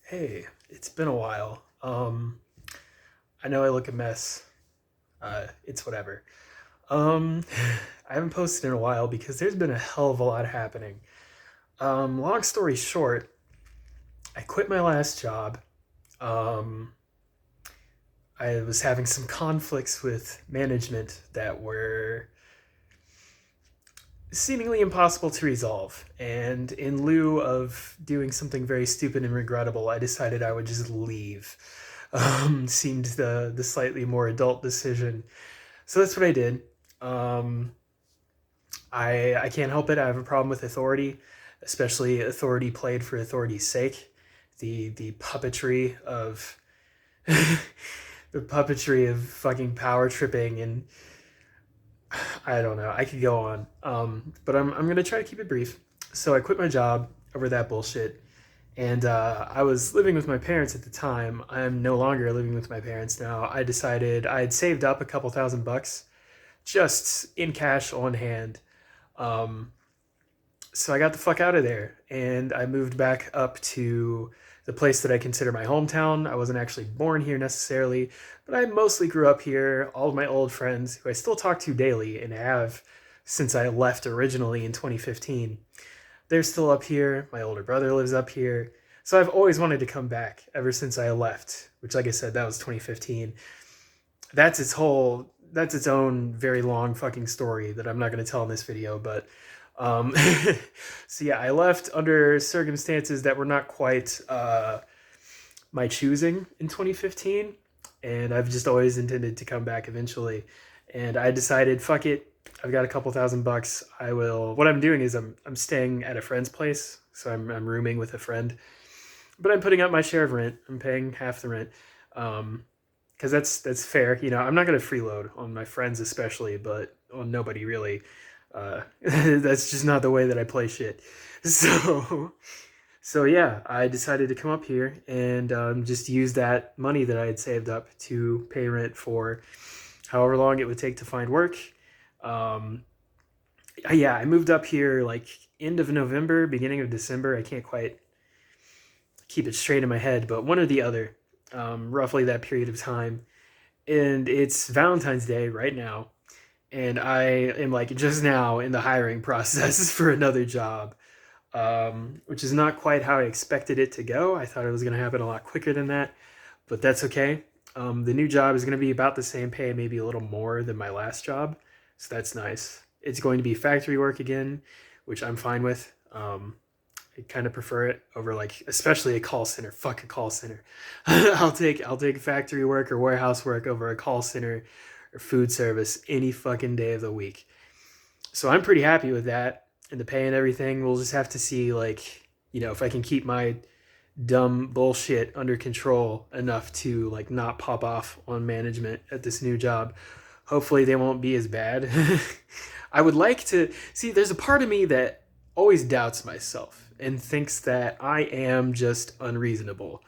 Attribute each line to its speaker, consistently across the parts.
Speaker 1: Hey, it's been a while. I know I look a mess. It's whatever. Um, I haven't posted in a while because there's been a hell of a lot happening. Long story short, I quit my last job. Um, I was having some conflicts with management that were seemingly impossible to resolve. And in lieu of doing something very stupid and regrettable, I decided I would just leave. Seemed the slightly more adult decision. So that's what I did. Um, I can't help it. I have a problem with authority, especially authority played for authority's sake. The puppetry of the puppetry of fucking power tripping, and I don't know. I could go on, but I'm gonna try to keep it brief. So I quit my job over that bullshit, and I was living with my parents at the time. I'm no longer living with my parents now. I decided I had saved up a couple $1,000 just in cash on hand. Um, so I got the fuck out of there and I moved back up to the place that I consider my hometown. I wasn't actually born here necessarily, but I mostly grew up here. All of my old friends, who I still talk to daily and have since I left originally in 2015, they're still up here. My older brother lives up here. So I've always wanted to come back ever since I left, which, like I said, that was 2015. That's its own very long fucking story that I'm not going to tell in this video, but um so yeah, I left under circumstances that were not quite my choosing in 2015, and I've just always intended to come back eventually. And I decided, fuck it. I've got a couple $1,000. I will. What I'm doing is I'm staying at a friend's place, so I'm rooming with a friend, but I'm putting up my share of rent. I'm paying half the rent. Because that's fair. I'm not gonna freeload on my friends especially, but on nobody really. That's just not the way that I play shit. So so yeah, I decided to come up here and just use that money that I had saved up to pay rent for however long it would take to find work. Um, yeah, I moved up here like end of November, beginning of December. I can't quite keep it straight in my head, but one or the other, roughly that period of time. And it's Valentine's Day right now, and I am like just now in the hiring process for another job, which is not quite how I expected it to go. I thought it was going to happen a lot quicker than that, but that's okay. The new job is going to be about the same pay, maybe a little more than my last job, so that's nice. It's going to be factory work again, which I'm fine with. I kind of prefer it over like, especially a call center. Fuck a call center. I'll take factory work or warehouse work over a call center or food service any fucking day of the week. So I'm pretty happy with that, and the pay and everything. We'll just have to see, like, if I can keep my dumb bullshit under control enough to like not pop off on management at this new job. Hopefully they won't be as bad. I would like to see. There's a part of me that always doubts myself and thinks that I am just unreasonable.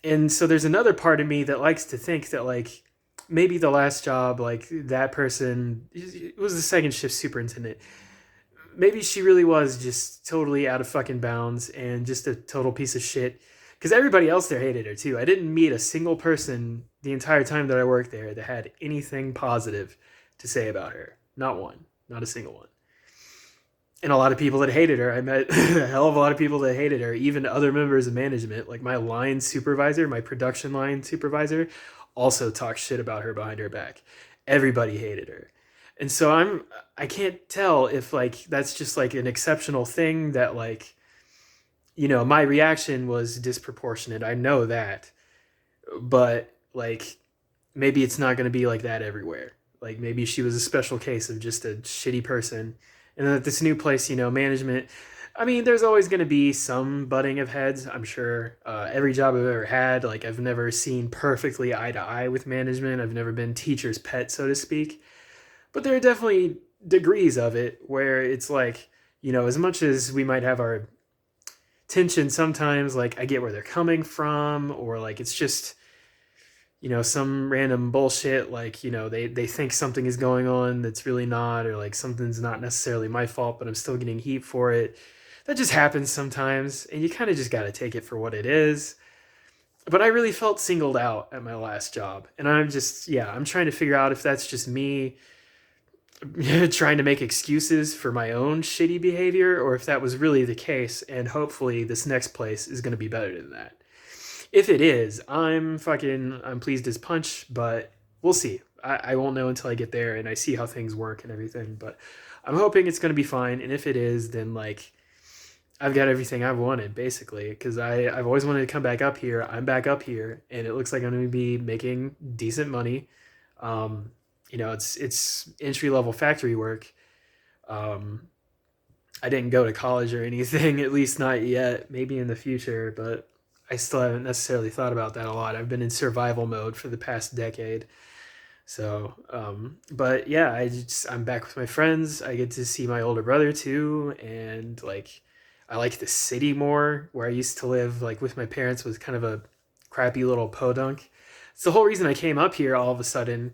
Speaker 1: And so there's another part of me that likes to think that, like, maybe the last job, like, that person was the second shift superintendent. Maybe she really was just totally out of fucking bounds and just a total piece of shit. Because everybody else there hated her too. I didn't meet a single person the entire time that I worked there that had anything positive to say about her. Not one. Not a single one. And a lot of people that hated her. I met a hell of a lot of people that hated her, even other members of management. Like my line supervisor, my production line supervisor, also talked shit about her behind her back. Everybody hated her. And so I can't tell if like that's just like an exceptional thing that like my reaction was disproportionate. I know that. But like maybe it's not going to be like that everywhere. Like maybe she was a special case of just a shitty person. And then at this new place, management. I mean, there's always going to be some butting of heads. I'm sure every job I've ever had, like I've never seen perfectly eye to eye with management. I've never been teacher's pet, so to speak. But there are definitely degrees of it where it's like, as much as we might have our tension sometimes, like I get where they're coming from, or like it's just some random bullshit, like they think something is going on that's really not, or like something's not necessarily my fault but I'm still getting heat for it. that just happens sometimes, and you kind of just got to take it for what it is. But I really felt singled out at my last job, and I'm trying to figure out if that's just me trying to make excuses for my own shitty behavior, or if that was really the case, and hopefully this next place is going to be better than that. If it is, I'm pleased as punch, but we'll see. I won't know until I get there and I see how things work and everything, but I'm hoping it's going to be fine. And if it is, then like I've got everything I've wanted basically, because I've always wanted to come back up here. I'm back up here, and it looks like I'm going to be making decent money. Um, it's entry level factory work. Um, I didn't go to college or anything, at least not yet. Maybe in the future, but I still haven't necessarily thought about that a lot. I've been in survival mode for the past decade. So, but yeah, I'm back with my friends. I get to see my older brother too, and like I like the city more. Where I used to live, like with my parents, was kind of a crappy little podunk. It's the whole reason I came up here all of a sudden.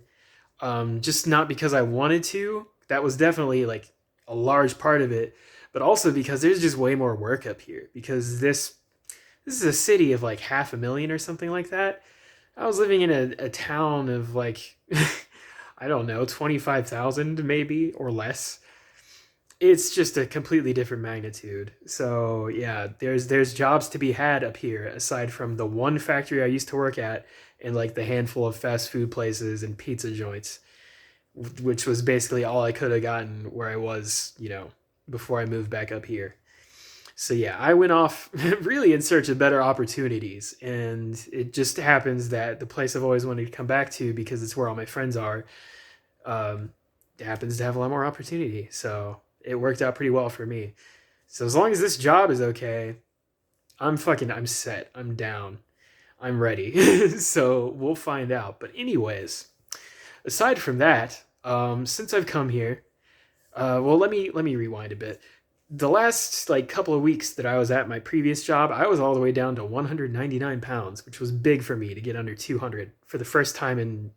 Speaker 1: Just not because I wanted to. That was definitely like a large part of it, but also because there's just way more work up here. Because this is a city of like 500,000 or something like that. I was living in a town of like, I don't know, 25,000 maybe or less. It's just a completely different magnitude. So yeah, there's jobs to be had up here aside from the one factory I used to work at and like the handful of fast food places and pizza joints, which was basically all I could have gotten where I was, before I moved back up here. So yeah, I went off really in search of better opportunities, and it just happens that the place I've always wanted to come back to because it's where all my friends are, um, happens to have a lot more opportunity. So it worked out pretty well for me. So as long as this job is okay, I'm set. I'm down. I'm ready. So we'll find out. But anyways, aside from that, since I've come here, well, let me rewind a bit. The last like couple of weeks that I was at my previous job, I was all the way down to 199 pounds, which was big for me to get under 200 for the first time in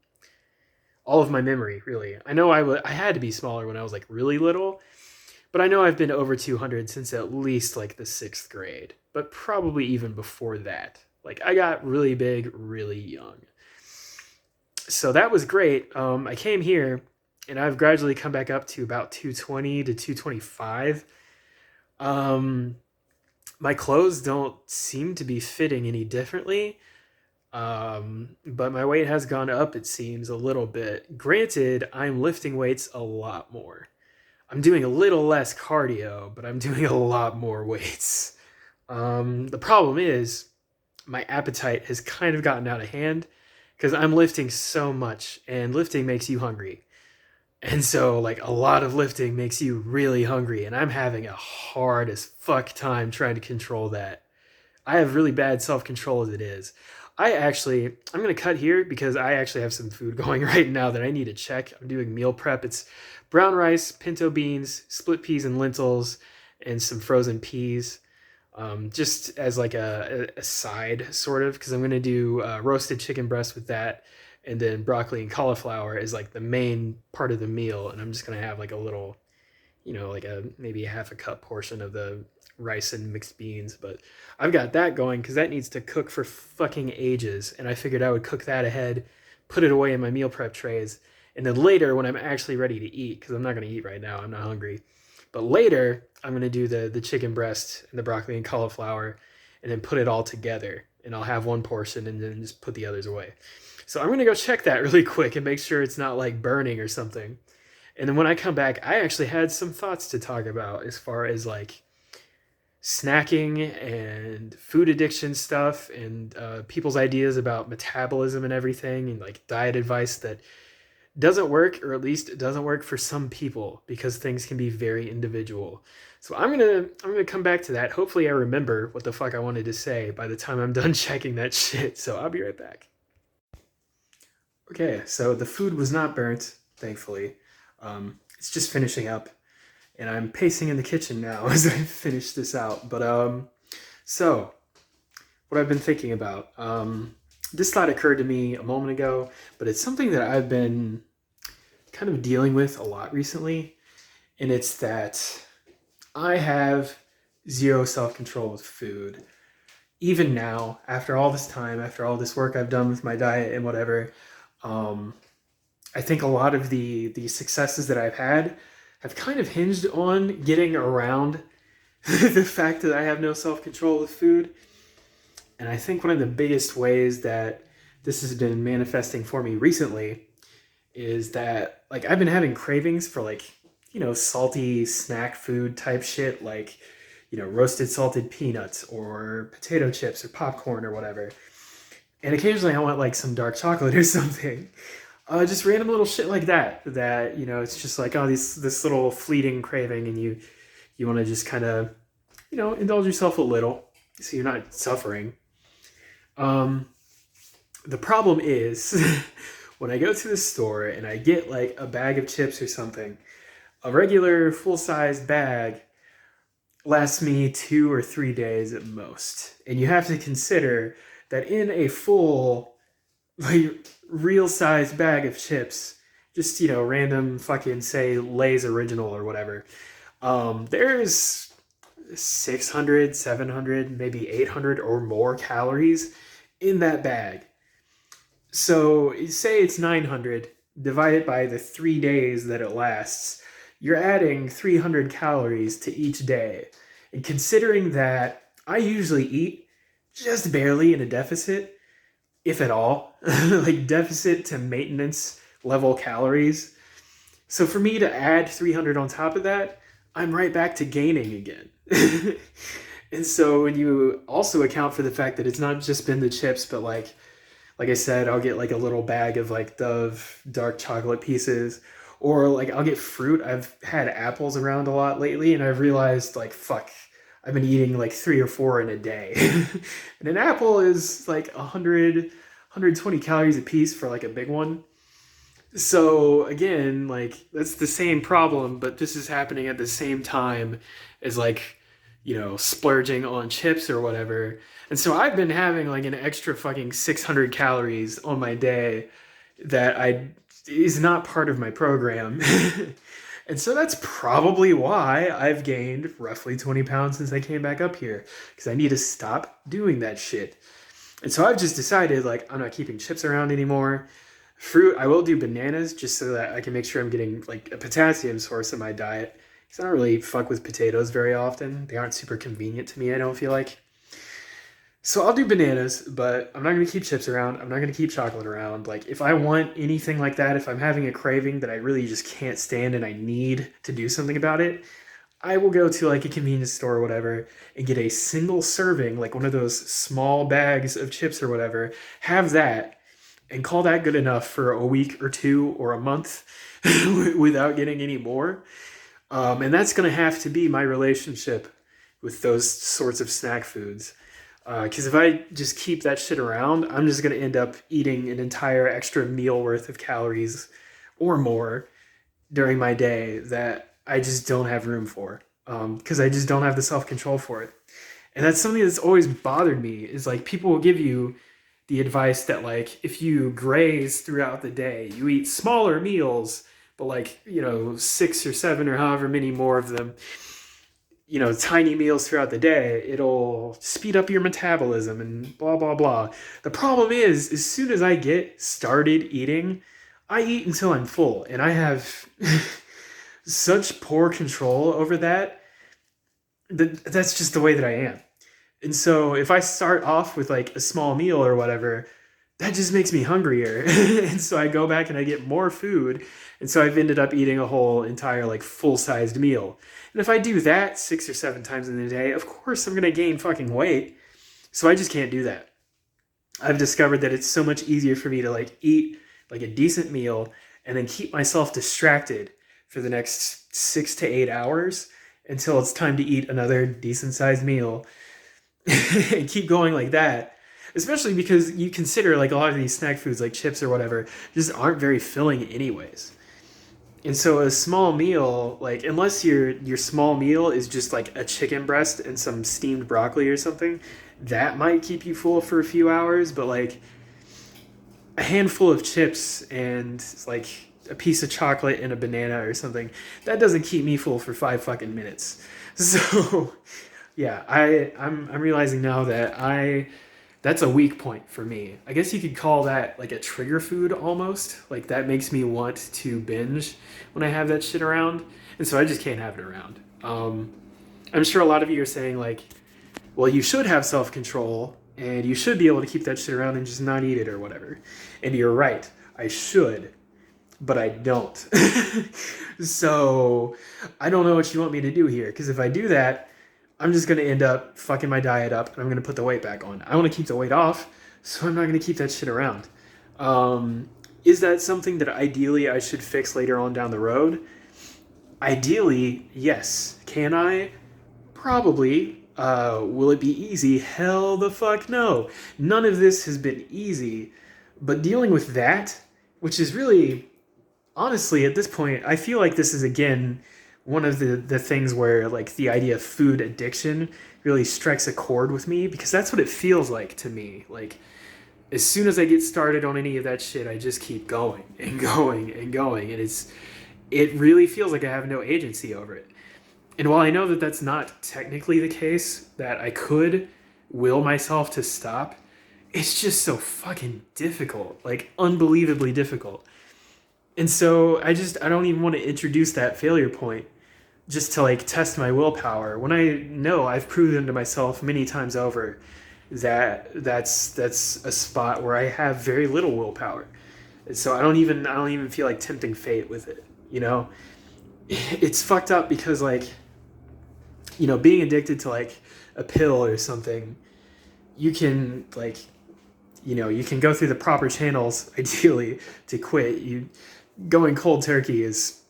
Speaker 1: all of my memory. Really, I know I had to be smaller when I was like really little, but I know I've been over 200 since at least like the sixth grade, but probably even before that. Like I got really big, really young. So that was great. I came here and I've gradually come back up to about 220 to 225. Um, my clothes don't seem to be fitting any differently. But my weight has gone up, it seems, a little bit. Granted, I'm lifting weights a lot more. I'm doing a little less cardio, but I'm doing a lot more weights. The problem is my appetite has kind of gotten out of hand because I'm lifting so much, and lifting makes you hungry. And so, like, a lot of lifting makes you really hungry, and I'm having a hard as fuck time trying to control that. I have really bad self control as it is. I'm going to cut here because I actually have some food going right now that I need to check. I'm doing meal prep. It's brown rice, pinto beans, split peas and lentils, and some frozen peas. Just as like a side, sort of, because I'm going to do roasted chicken breast with that. And then broccoli and cauliflower is like the main part of the meal. And I'm just going to have like a little, like a maybe half a cup portion of the rice and mixed beans. But I've got that going because that needs to cook for fucking ages. And I figured I would cook that ahead, put it away in my meal prep trays. And then later, when I'm actually ready to eat, because I'm not going to eat right now, I'm not hungry. But later, I'm going to do the chicken breast and the broccoli and cauliflower and then put it all together. And I'll have one portion and then just put the others away. So I'm going to go check that really quick and make sure it's not like burning or something. And then when I come back, I actually had some thoughts to talk about as far as like snacking and food addiction stuff and people's ideas about metabolism and everything and like diet advice that doesn't work, or at least it doesn't work for some people because things can be very individual. So I'm gonna come back to that. Hopefully I remember what the fuck I wanted to say by the time I'm done checking that shit. So I'll be right back. Okay, so the food was not burnt, thankfully. It's just finishing up, and I'm pacing in the kitchen now as I finish this out. But so what I've been thinking about. This thought occurred to me a moment ago, but it's something that I've been kind of dealing with a lot recently, and it's that I have zero self-control with food. Even now, after all this time, after all this work I've done with my diet and whatever, um, I think a lot of the successes that I've had have kind of hinged on getting around the fact that I have no self-control with food. And I think one of the biggest ways that this has been manifesting for me recently is that like I've been having cravings for like, salty snack food type shit, like, roasted salted peanuts or potato chips or popcorn or whatever. And occasionally I want like some dark chocolate or something. Just random little shit like that. That it's just like, oh, this little fleeting craving, and you want to just kind of indulge yourself a little, so you're not suffering. The problem is when I go to the store and I get like a bag of chips or something, a regular full-size bag lasts me 2 or 3 days at most. And you have to consider that in a full, like, real size bag of chips, just, random fucking, say, Lay's Original or whatever, there's 600, 700, maybe 800 or more calories in that bag. So say it's 900, divide it by the 3 days that it lasts, you're adding 300 calories to each day. And considering that I usually eat just barely in a deficit, if at all, like deficit to maintenance level calories. So for me to add 300 on top of that, I'm right back to gaining again. And so when you also account for the fact that it's not just been the chips, but like I said, I'll get like a little bag of like Dove dark chocolate pieces, or like I'll get fruit. I've had apples around a lot lately, and I've realized like, fuck, I've been eating like 3 or 4 in a day. And an apple is like 120 calories a piece for like a big one. So again, like that's the same problem, but this is happening at the same time as like, splurging on chips or whatever. And so I've been having like an extra fucking 600 calories on my day that I is not part of my program. And so that's probably why I've gained roughly 20 pounds since I came back up here, because I need to stop doing that shit. And so I've just decided, like, I'm not keeping chips around anymore. Fruit, I will do bananas just so that I can make sure I'm getting like a potassium source in my diet, because I don't really fuck with potatoes very often. They aren't super convenient to me, I don't feel like. So I'll do bananas, but I'm not going to keep chips around. I'm not going to keep chocolate around. Like, if I want anything like that, if I'm having a craving that I really just can't stand and I need to do something about it, I will go to like a convenience store or whatever and get a single serving, like one of those small bags of chips or whatever, have that, and call that good enough for a week or 2 or a month without getting any more. And that's going to have to be my relationship with those sorts of snack foods. Because if I just keep that shit around, I'm just going to end up eating an entire extra meal worth of calories or more during my day that I just don't have room for. Because I just don't have the self-control for it. And that's something that's always bothered me, is like people will give you the advice that like if you graze throughout the day, you eat smaller meals, but like, 6 or 7 or however many more of them, tiny meals throughout the day, it'll speed up your metabolism and blah, blah, blah. The problem is, as soon as I get started eating, I eat until I'm full. And I have such poor control over that. That's just the way that I am. And so if I start off with like a small meal or whatever, that just makes me hungrier. And so I go back and I get more food. And so I've ended up eating a whole entire like full-sized meal. And if I do that 6 or 7 times in a day, of course I'm going to gain fucking weight. So I just can't do that. I've discovered that it's so much easier for me to like eat like a decent meal and then keep myself distracted for the next 6 to 8 hours until it's time to eat another decent sized meal and keep going like that. Especially because you consider like a lot of these snack foods like chips or whatever just aren't very filling anyways. And so a small meal, like unless your small meal is just like a chicken breast and some steamed broccoli or something, that might keep you full for a few hours, but like a handful of chips and like a piece of chocolate and a banana or something, that doesn't keep me full for 5 fucking minutes. So Yeah, I'm realizing now that I that's a weak point for me. I guess you could call that like a trigger food almost. Like that makes me want to binge when I have that shit around, and so I just can't have it around. I'm sure a lot of you are saying like, well, you should have self control and you should be able to keep that shit around and just not eat it or whatever. And you're right, I should, but I don't. So I don't know what you want me to do here, because if I do that, I'm just gonna end up fucking my diet up and I'm gonna put the weight back on. I want to keep the weight off, so I'm not gonna keep that shit around. Is that something that ideally I should fix later on down the road? Ideally, yes. Can I? Probably. Will it be easy? Hell the fuck no. None of this has been easy, but dealing with that, which is really, honestly, at this point, I feel like this is again one of the things where like the idea of food addiction really strikes a chord with me, because that's what it feels like to me. Like as soon as I get started on any of that shit, I just keep going and going and going, and it really feels like I have no agency over it. And while I know that that's not technically the case, that I could will myself to stop, it's just so fucking difficult, like unbelievably difficult. And so I don't even want to introduce that failure point just to like test my willpower when I know I've proven to myself many times over that that's a spot where I have very little willpower. And so I don't even feel like tempting fate with it, you know? It's fucked up because like, you know, being addicted to like a pill or something, you can like, you know, you can go through the proper channels ideally to quit. You going cold turkey is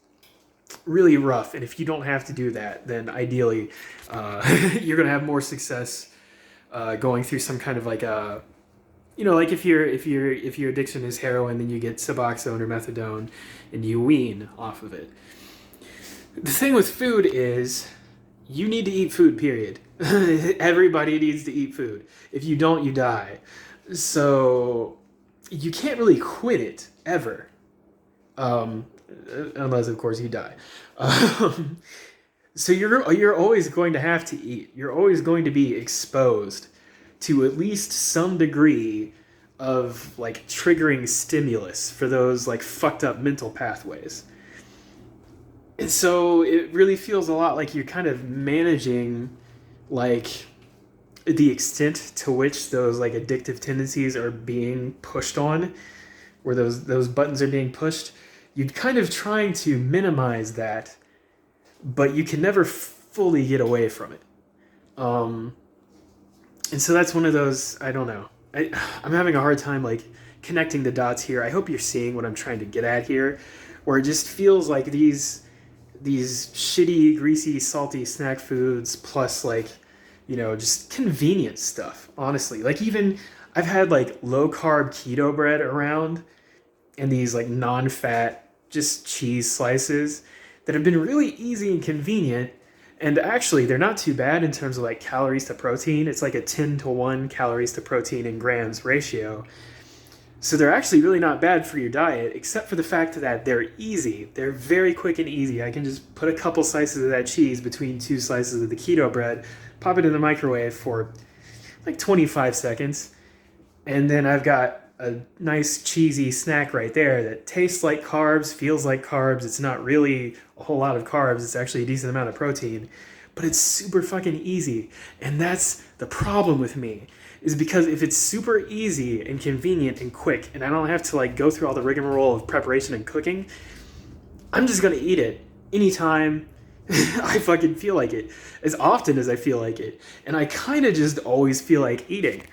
Speaker 1: really rough, and if you don't have to do that, then ideally you're gonna have more success going through some kind of like a, you know, like if your addiction is heroin, then you get Suboxone or methadone and you wean off of it. The thing with food is you need to eat food, period. Everybody needs to eat food. If you don't, you die. So you can't really quit it ever, um, unless of course you die. Um, so you're always going to have to eat. You're always going to be exposed to at least some degree of like triggering stimulus for those like fucked up mental pathways. And so it really feels a lot like you're kind of managing like the extent to which those like addictive tendencies are being pushed on, where those buttons are being pushed. You're kind of trying to minimize that, but you can never fully get away from it. Um, and so that's one of those, I don't know. I'm having a hard time like connecting the dots here. I hope you're seeing what I'm trying to get at here, where it just feels like these shitty, greasy, salty snack foods plus like, you know, just convenient stuff, honestly. Like even I've had like low carb keto bread around and these like non-fat just cheese slices that have been really easy and convenient, and actually they're not too bad in terms of like calories to protein. It's like a 10-to-1 calories to protein in grams ratio. So they're actually really not bad for your diet, except for the fact that they're easy. They're very quick and easy. I can just put a couple slices of that cheese between two slices of the keto bread, pop it in the microwave for like 25 seconds, and then I've got a nice cheesy snack right there that tastes like carbs, feels like carbs. It's not really a whole lot of carbs. It's actually a decent amount of protein, but it's super fucking easy. And that's the problem with me, is because if it's super easy and convenient and quick, and I don't have to like go through all the rigmarole of preparation and cooking, I'm just gonna eat it anytime I fucking feel like it, as often as I feel like it. And I kind of just always feel like eating.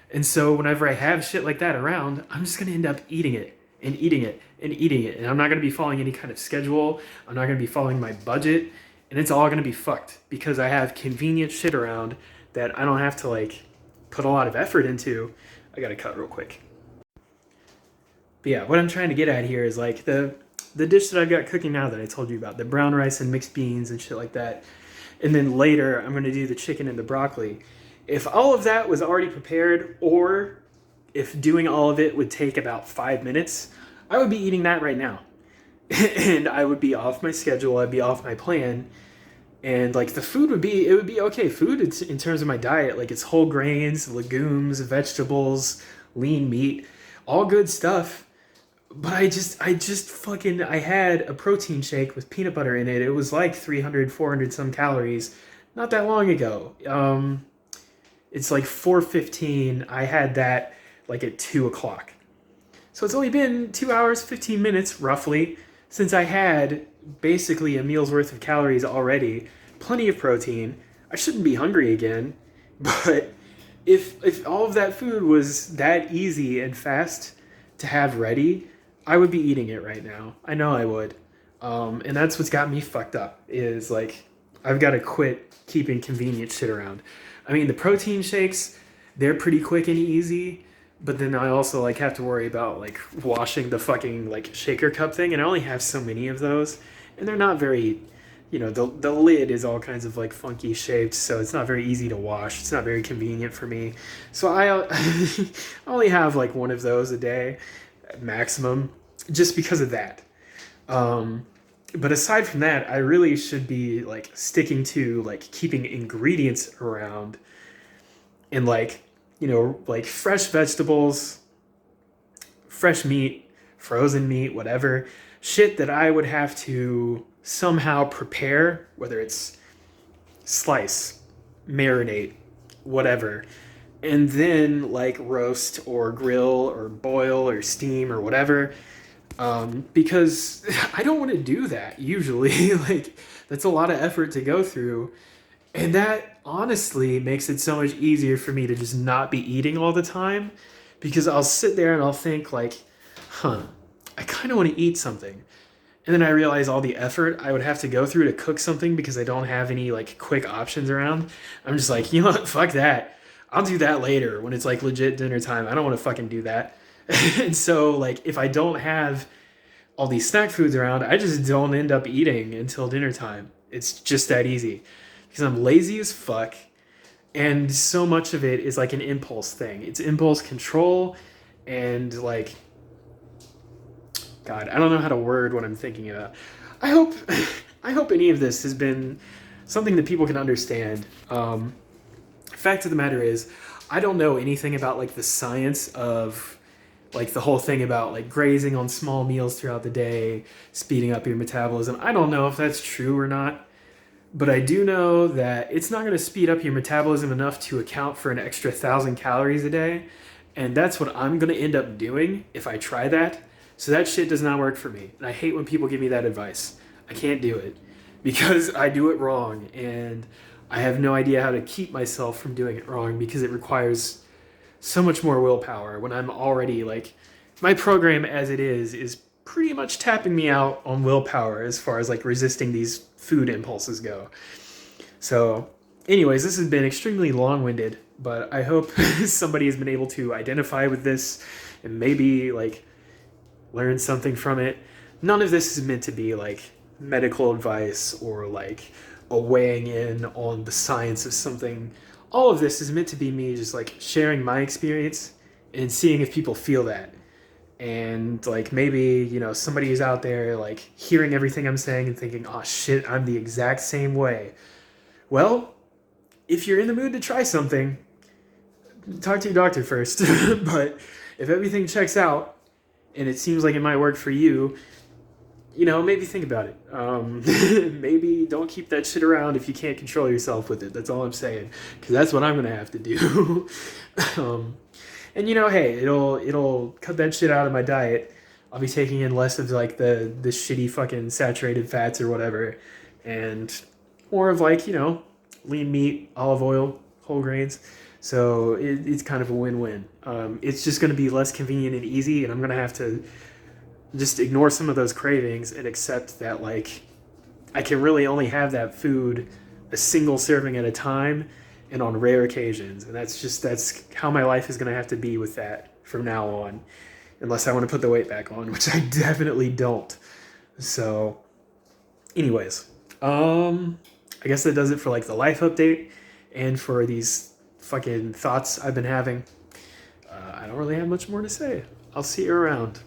Speaker 1: And so whenever I have shit like that around, I'm just gonna end up eating it and eating it and eating it. And I'm not gonna be following any kind of schedule. I'm not gonna be following my budget. And it's all gonna be fucked because I have convenient shit around that I don't have to like put a lot of effort into. I gotta cut real quick. But yeah, what I'm trying to get at here is like the dish that I've got cooking now that I told you about, the brown rice and mixed beans and shit like that. And then later I'm gonna do the chicken and the broccoli. If all of that was already prepared, or if doing all of it would take about 5 minutes, I would be eating that right now. And I would be off my schedule, I'd be off my plan, And like the food it would be okay food in terms of my diet. Like it's whole grains, legumes, vegetables, lean meat, all good stuff. But I just fucking I had a protein shake with peanut butter in it. It was like 300, 400 some calories not that long ago. It's like 4:15. I had that like at 2 o'clock. So it's only been 2 hours, 15 minutes roughly since I had basically a meal's worth of calories already. Plenty of protein. I shouldn't be hungry again. But if all of that food was that easy and fast to have ready, I would be eating it right now. I know I would. And that's what's got me fucked up is like I've got to quit keeping convenient shit around. I mean, the protein shakes, they're pretty quick and easy, but then I also like have to worry about like washing the fucking like shaker cup thing, and I only have so many of those, and they're not very, the lid is all kinds of like funky shapes, so it's not very easy to wash. It's not very convenient for me. So I only have like one of those a day maximum just because of that. But aside from that, I really should be like sticking to like keeping ingredients around and like, like fresh vegetables, fresh meat, frozen meat, whatever. Shit that I would have to somehow prepare, whether it's slice, marinate, whatever, and then like roast or grill or boil or steam or whatever. Because I don't want to do that usually. Like, that's a lot of effort to go through. And that honestly makes it so much easier for me to just not be eating all the time. Because I'll sit there and I'll think, like, I kind of want to eat something. And then I realize all the effort I would have to go through to cook something because I don't have any, like, quick options around. I'm just like, you know what? Fuck that. I'll do that later when it's, like, legit dinner time. I don't want to fucking do that. And so, like, if I don't have all these snack foods around, I just don't end up eating until dinner time. It's just that easy. Because I'm lazy as fuck. And so much of it is like an impulse thing. It's impulse control and like, God, I don't know how to word what I'm thinking about. I hope I hope any of this has been something that people can understand. Fact of the matter is, I don't know anything about like the science of like the whole thing about like grazing on small meals throughout the day, speeding up your metabolism. I don't know if that's true or not, but I do know that it's not going to speed up your metabolism enough to account for an extra 1,000 calories a day. And that's what I'm going to end up doing if I try that. So that shit does not work for me. And I hate when people give me that advice. I can't do it because I do it wrong. And I have no idea how to keep myself from doing it wrong because it requires so much more willpower when I'm already like, my program as it is pretty much tapping me out on willpower as far as like resisting these food impulses go. So anyways, this has been extremely long-winded, but I hope somebody has been able to identify with this and maybe like learn something from it. None of this is meant to be like medical advice or like a weighing in on the science of something. All of this is meant to be me just like sharing my experience and seeing if people feel that. And like maybe, somebody is out there like hearing everything I'm saying and thinking, oh shit, I'm the exact same way. Well, if you're in the mood to try something, talk to your doctor first. But if everything checks out and it seems like it might work for you, maybe think about it. Maybe don't keep that shit around if you can't control yourself with it. That's all I'm saying, because that's what I'm gonna have to do. And hey, it'll cut that shit out of my diet. I'll be taking in less of like the shitty fucking saturated fats or whatever, and more of like lean meat, olive oil, whole grains. So it's kind of a win-win. It's just gonna be less convenient and easy, and I'm gonna have to just ignore some of those cravings and accept that like I can really only have that food a single serving at a time and on rare occasions. And that's how my life is going to have to be with that from now on, unless I want to put the weight back on, which I definitely don't. So anyways, I guess that does it for like the life update and for these fucking thoughts I've been having. I don't really have much more to say. I'll see you around.